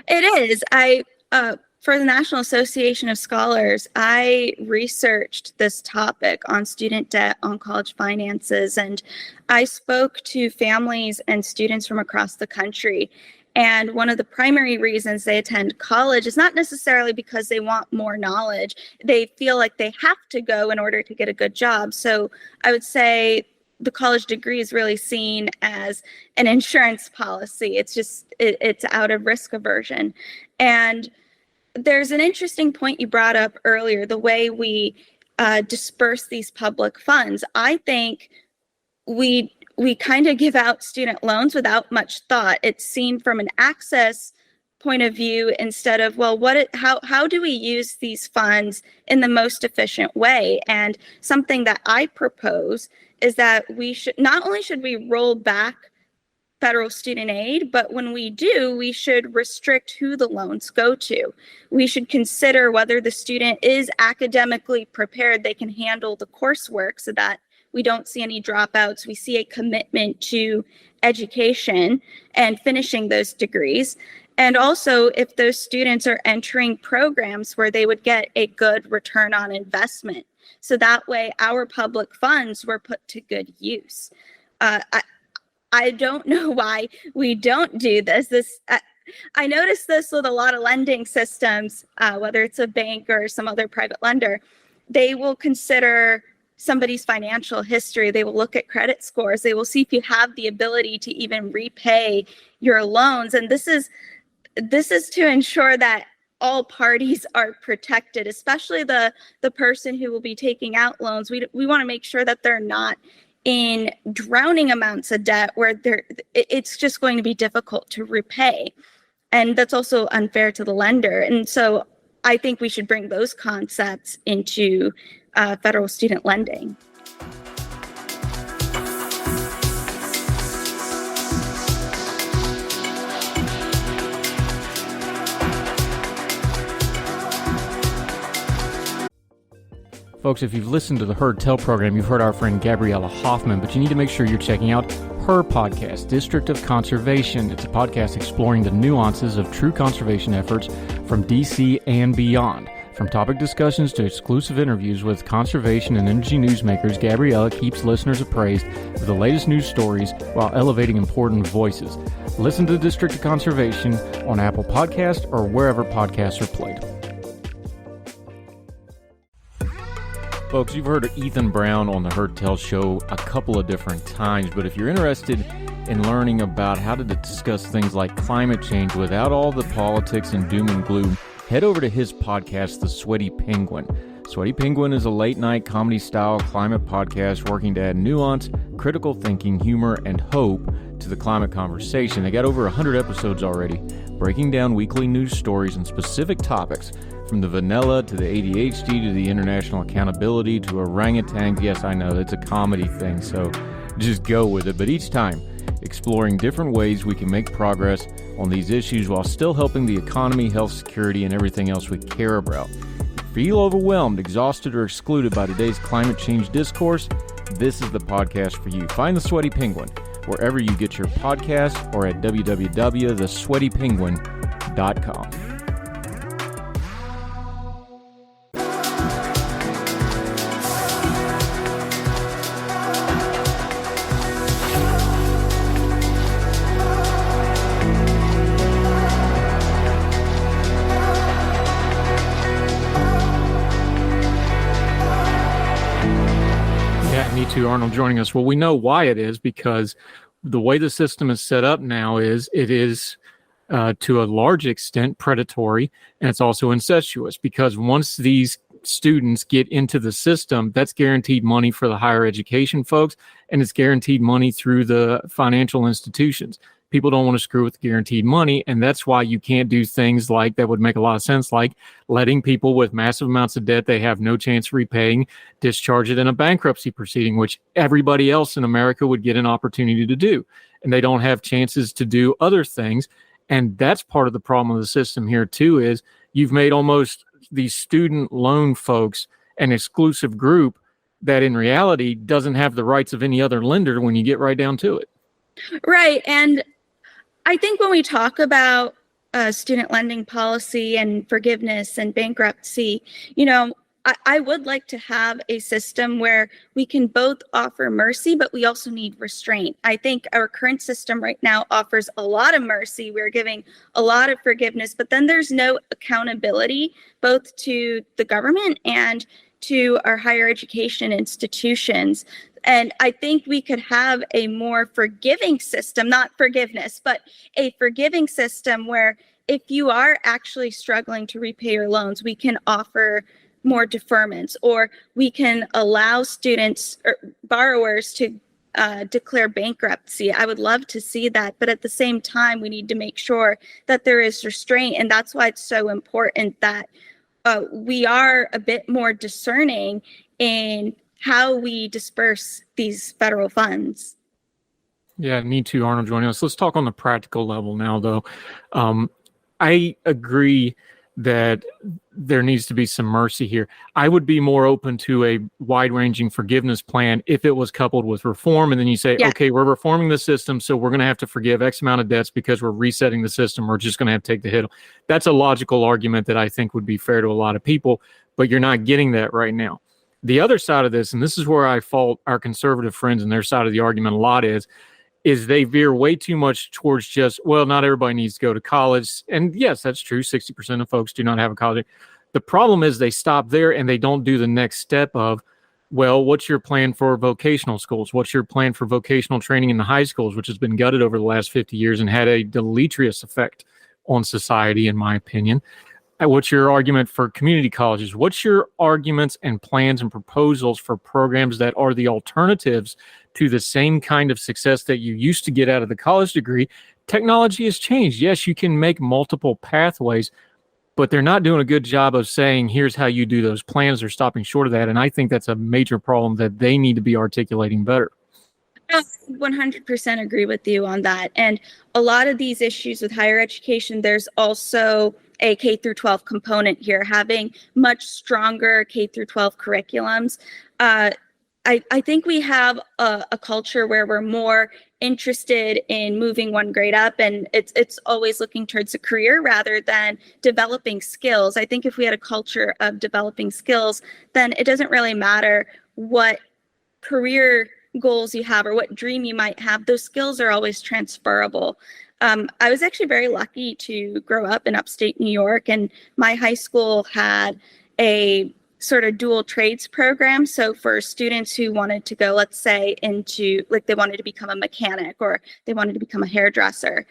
It is. For the National Association of Scholars, I researched this topic on student debt, on college finances, and I spoke to families and students from across the country. And one of the primary reasons they attend college is not necessarily because they want more knowledge. They feel like they have to go in order to get a good job. So I would say the college degree is really seen as an insurance policy. It's out of risk aversion. And there's an interesting point you brought up earlier, the way we disperse these public funds. I think we kind of give out student loans without much thought. It's seen from an access point of view instead of, how do we use these funds in the most efficient way? And something that I propose is that not only should we roll back federal student aid, but when we do, we should restrict who the loans go to. We should consider whether the student is academically prepared, they can handle the coursework so that we don't see any dropouts. We see a commitment to education and finishing those degrees. And also, if those students are entering programs where they would get a good return on investment. So that way, our public funds were put to good use. I don't know why we don't do this. I noticed this with a lot of lending systems, whether it's a bank or some other private lender. They will consider somebody's financial history. They will look at credit scores. They will see if you have the ability to even repay your loans. And this is to ensure that all parties are protected, especially the person who will be taking out loans. We want to make sure that they're not in drowning amounts of debt where it's just going to be difficult to repay. And that's also unfair to the lender. And so I think we should bring those concepts into federal student lending. Folks, if you've listened to the Heard Tell program, you've heard our friend Gabriella Hoffman, but you need to make sure you're checking out her podcast, District of Conservation. It's a podcast exploring the nuances of true conservation efforts from DC and beyond. From topic discussions to exclusive interviews with conservation and energy newsmakers, Gabriella keeps listeners appraised of the latest news stories while elevating important voices. Listen to District of Conservation on Apple Podcasts or wherever podcasts are played. Folks, you've heard of Ethan Brown on the Heard Tell show a couple of different times, but if you're interested in learning about how to discuss things like climate change without all the politics and doom and gloom, head over to his podcast, The Sweaty Penguin. Sweaty Penguin is a late-night comedy-style climate podcast working to add nuance, critical thinking, humor, and hope to the climate conversation. They got over 100 episodes already, breaking down weekly news stories and specific topics, from the vanilla to the ADHD to the international accountability to orangutans. Yes, I know, it's a comedy thing, so just go with it. But each time, exploring different ways we can make progress on these issues while still helping the economy, health, security, and everything else we care about. Feel overwhelmed, exhausted, or excluded by today's climate change discourse? This is the podcast for you. Find The Sweaty Penguin wherever you get your podcasts or at www.thesweatypenguin.com. Neetu, Arnold joining us. Well, we know why it is, because the way the system is set up now is it is to a large extent predatory, and it's also incestuous, because once these students get into the system, that's guaranteed money for the higher education folks, and it's guaranteed money through the financial institutions. People don't want to screw with guaranteed money, and that's why you can't do things like that would make a lot of sense, like letting people with massive amounts of debt they have no chance of repaying discharge it in a bankruptcy proceeding, which everybody else in America would get an opportunity to do, and they don't have chances to do other things. And that's part of the problem of the system here too, is you've made almost these student loan folks an exclusive group that in reality doesn't have the rights of any other lender when you get right down to it. Right. And I think when we talk about student lending policy and forgiveness and bankruptcy, I would like to have a system where we can both offer mercy, but we also need restraint. I think our current system right now offers a lot of mercy. We're giving a lot of forgiveness, but then there's no accountability both to the government and to our higher education institutions. And I think we could have a more forgiving system, not forgiveness, but a forgiving system where if you are actually struggling to repay your loans, we can offer more deferments, or we can allow students or borrowers to declare bankruptcy. I would love to see that. But at the same time, we need to make sure that there is restraint. And that's why it's so important that we are a bit more discerning in how we disperse these federal funds. Yeah, Neetu, Arnold joining us. Let's talk on the practical level now, though. I agree that there needs to be some mercy here. I would be more open to a wide-ranging forgiveness plan if it was coupled with reform. And then you say, okay, we're reforming the system, so we're going to have to forgive X amount of debts because we're resetting the system. We're just going to have to take the hit. That's a logical argument that I think would be fair to a lot of people, but you're not getting that right now. The other side of this, and this is where I fault our conservative friends and their side of the argument a lot, is they veer way too much towards just, well, not everybody needs to go to college. And yes, that's true. 60% of folks do not have a college. The problem is they stop there and they don't do the next step of, well, what's your plan for vocational schools? What's your plan for vocational training in the high schools, which has been gutted over the last 50 years and had a deleterious effect on society, in my opinion? What's your argument for community colleges? What's your arguments and plans and proposals for programs that are the alternatives to the same kind of success that you used to get out of the college degree? Technology has changed. Yes, you can make multiple pathways, but they're not doing a good job of saying, here's how you do those plans. They're stopping short of that. And I think that's a major problem that they need to be articulating better. I 100% agree with you on that. And a lot of these issues with higher education, there's also a K through 12 component here, having much stronger K through 12 curriculums. I think we have a culture where we're more interested in moving one grade up, and it's always looking towards a career rather than developing skills. I think if we had a culture of developing skills, then it doesn't really matter what career goals you have or what dream you might have. Those skills are always transferable. I was actually very lucky to grow up in upstate New York, and my high school had a sort of dual trades program. So for students who wanted to go, let's say, into, like, they wanted to become a mechanic or they wanted to become a hairdresser,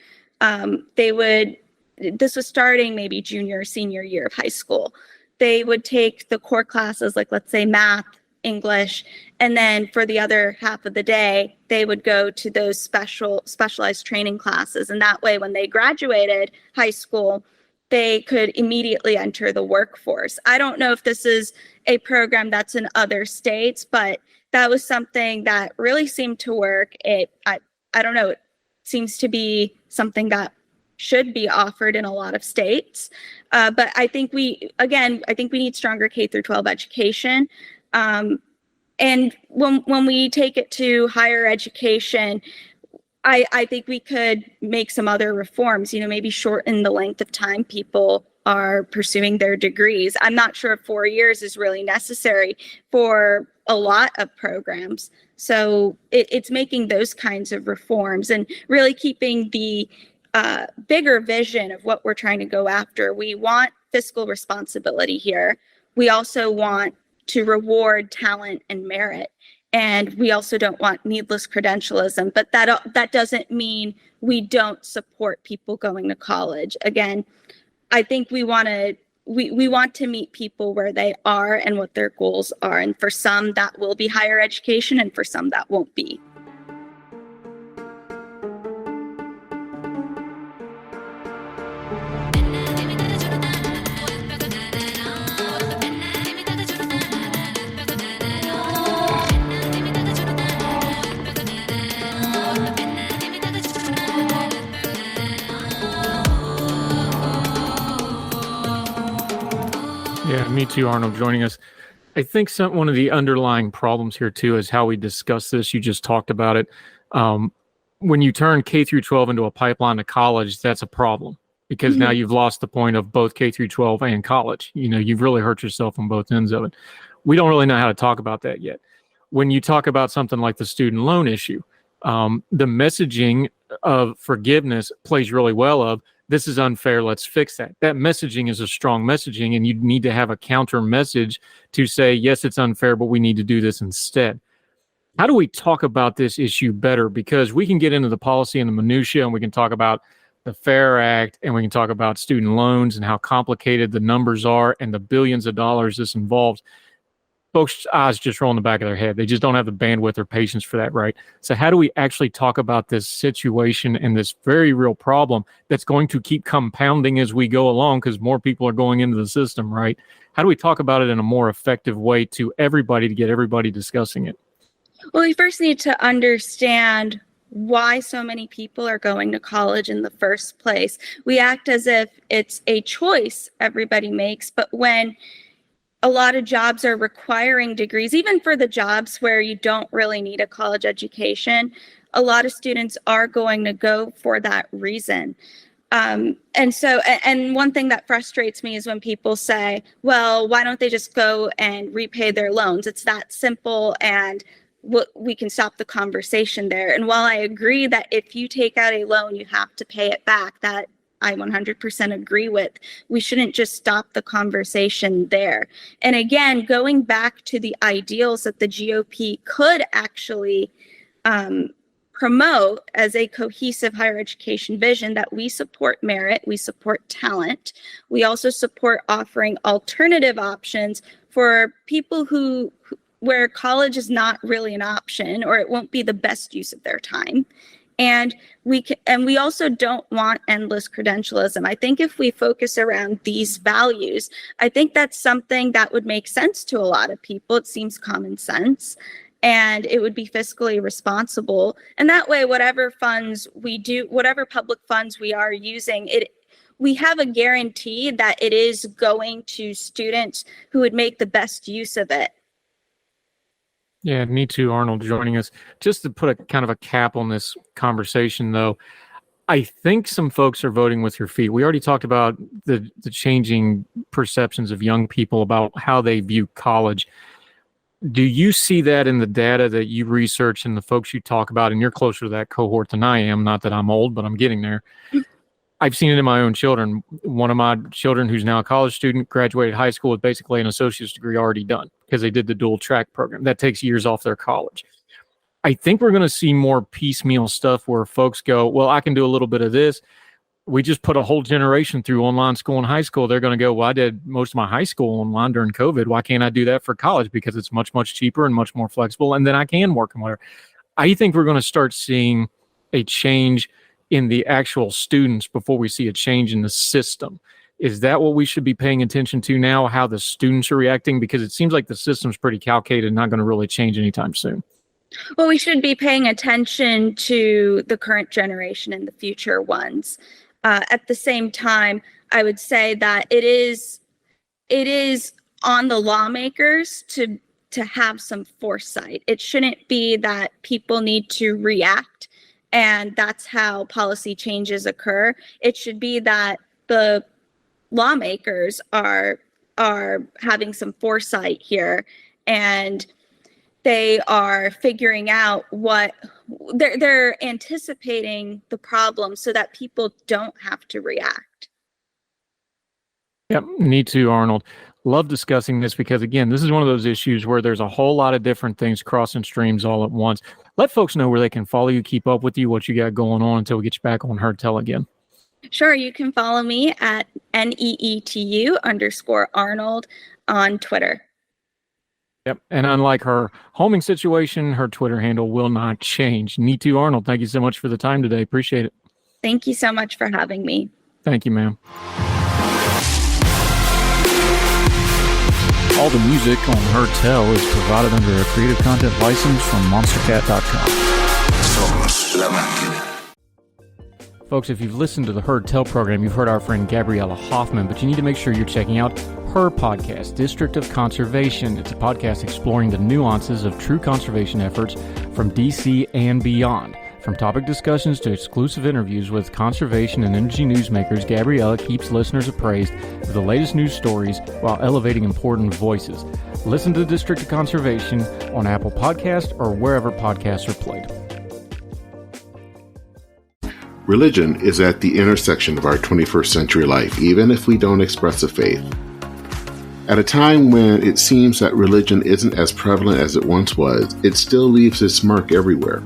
this was starting maybe junior or senior year of high school. They would take the core classes, like, let's say, math, English, and then for the other half of the day, they would go to those specialized training classes. And that way, when they graduated high school, they could immediately enter the workforce. I don't know if this is a program that's in other states, but that was something that really seemed to work. I don't know, it seems to be something that should be offered in a lot of states. But I think we need stronger K through 12 education. And when we take it to higher education, I think we could make some other reforms, maybe shorten the length of time people are pursuing their degrees. I'm not sure if 4 years is really necessary for a lot of programs. So it's making those kinds of reforms and really keeping the bigger vision of what we're trying to go after. We want fiscal responsibility here. We also want to reward talent and merit. And we also don't want needless credentialism, but that doesn't mean we don't support people going to college. Again, I think we want to meet people where they are and what their goals are. And for some, that will be higher education, and for some, that won't be. Yeah, me too, Arnold, joining us. I think one of the underlying problems here, too, is how we discuss this. You just talked about it. When you turn K through 12 into a pipeline to college, that's a problem because now you've lost the point of both K through 12 and college. You've really hurt yourself on both ends of it. We don't really know how to talk about that yet. When you talk about something like the student loan issue, the messaging of forgiveness plays really well of, this is unfair, let's fix that. That messaging is a strong messaging, and you need to have a counter message to say, yes, it's unfair, but we need to do this instead. How do we talk about this issue better? Because we can get into the policy and the minutia, and we can talk about the FAIR Act, and we can talk about student loans and how complicated the numbers are and the billions of dollars this involves. Folks' eyes just roll in the back of their head. They just don't have the bandwidth or patience for that, right? So how do we actually talk about this situation and this very real problem that's going to keep compounding as we go along because more people are going into the system, right? How do we talk about it in a more effective way to everybody to get everybody discussing it? Well, we first need to understand why so many people are going to college in the first place. We act as if it's a choice everybody makes, but when a lot of jobs are requiring degrees, even for the jobs where you don't really need a college education, a lot of students are going to go for that reason. And one thing that frustrates me is when people say, well, why don't they just go and repay their loans? It's that simple, and we can stop the conversation there. And while I agree that if you take out a loan, you have to pay it back, that I 100% agree with, we shouldn't just stop the conversation there. And again, going back to the ideals that the GOP could actually promote as a cohesive higher education vision, that we support merit, we support talent, we also support offering alternative options for people where college is not really an option, or it won't be the best use of their time. And we also don't want endless credentialism. I think if we focus around these values, I think that's something that would make sense to a lot of people. It seems common sense, and it would be fiscally responsible. And that way, whatever funds we do, whatever public funds we are using, we have a guarantee that it is going to students who would make the best use of it. Yeah, Neetu, Arnold joining us. Just to put a kind of a cap on this conversation, though, I think some folks are voting with your feet. We already talked about the changing perceptions of young people about how they view college. Do you see that in the data that you research and the folks you talk about? And you're closer to that cohort than I am. Not that I'm old, but I'm getting there. I've seen it in my own children. One of my children, who's now a college student, graduated high school with basically an associate's degree already done because they did the dual track program. That takes years off their college. I think we're going to see more piecemeal stuff where folks go, well, I can do a little bit of this. We just put a whole generation through online school and high school. They're going to go, well, I did most of my high school online during COVID. Why can't I do that for college? Because it's much, much cheaper and much more flexible. And then I can work and whatever. I think we're going to start seeing a change in the actual students before we see a change in the system. Is that what we should be paying attention to now, how the students are reacting? Because it seems like the system's pretty calculated and not going to really change anytime soon. Well, we should be paying attention to the current generation and the future ones. At the same time, I would say that it is on the lawmakers to have some foresight. It shouldn't be that people need to react and that's how policy changes occur. It should be that the lawmakers are having some foresight here, and they are figuring out what they're anticipating the problem so that people don't have to react. Yep, me too, Arnold. Love discussing this because, again, this is one of those issues where there's a whole lot of different things crossing streams all at once. Let folks know where they can follow you, keep up with you, what you got going on until we get you back on Heard Tell again. Sure, you can follow me at Neetu_Arnold on Twitter. Yep, and unlike her homing situation, her Twitter handle will not change. Neetu Arnold, thank you so much for the time today. Appreciate it. Thank you so much for having me. Thank you, ma'am. All the music on Heard Tell is provided under a Creative Content license from monstercat.com. Folks, if you've listened to the Heard Tell program, you've heard our friend Gabriella Hoffman, but you need to make sure you're checking out her podcast, District of Conservation. It's a podcast exploring the nuances of true conservation efforts from DC and beyond. From topic discussions to exclusive interviews with conservation and energy newsmakers, Gabriella keeps listeners appraised of the latest news stories while elevating important voices. Listen to the District of Conservation on Apple Podcasts or wherever podcasts are played. Religion is at the intersection of our 21st century life, even if we don't express a faith. At a time when it seems that religion isn't as prevalent as it once was, it still leaves its mark everywhere.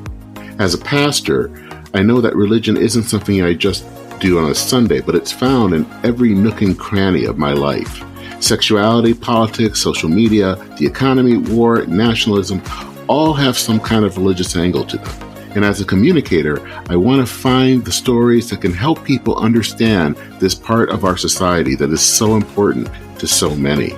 As a pastor, I know that religion isn't something I just do on a Sunday, but it's found in every nook and cranny of my life. Sexuality, politics, social media, the economy, war, nationalism, all have some kind of religious angle to them. And as a communicator, I want to find the stories that can help people understand this part of our society that is so important to so many.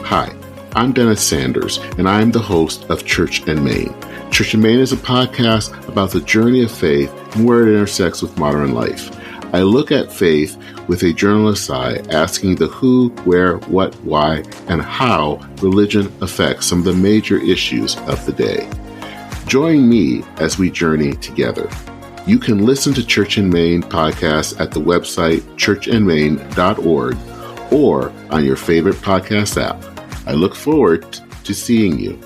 Hi, I'm Dennis Sanders, and I'm the host of Church and Main. Church in Maine is a podcast about the journey of faith and where it intersects with modern life. I look at faith with a journalist's eye, asking the who, where, what, why, and how religion affects some of the major issues of the day. Join me as we journey together. You can listen to Church in Maine podcasts at the website churchinmaine.org or on your favorite podcast app. I look forward to seeing you.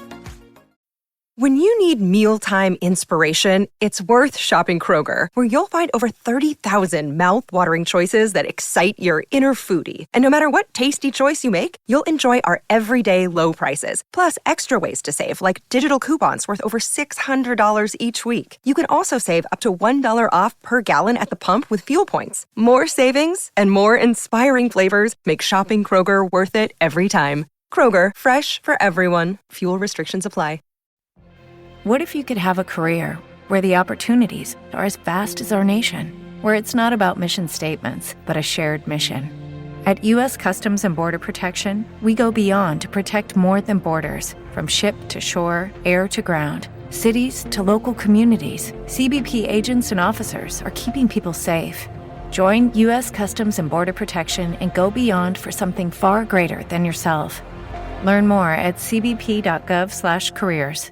When you need mealtime inspiration, it's worth shopping Kroger, where you'll find over 30,000 mouth-watering choices that excite your inner foodie. And no matter what tasty choice you make, you'll enjoy our everyday low prices, plus extra ways to save, like digital coupons worth over $600 each week. You can also save up to $1 off per gallon at the pump with fuel points. More savings and more inspiring flavors make shopping Kroger worth it every time. Kroger, fresh for everyone. Fuel restrictions apply. What if you could have a career where the opportunities are as vast as our nation, where it's not about mission statements, but a shared mission? At U.S. Customs and Border Protection, we go beyond to protect more than borders. From ship to shore, air to ground, cities to local communities, CBP agents and officers are keeping people safe. Join U.S. Customs and Border Protection and go beyond for something far greater than yourself. Learn more at cbp.gov/careers.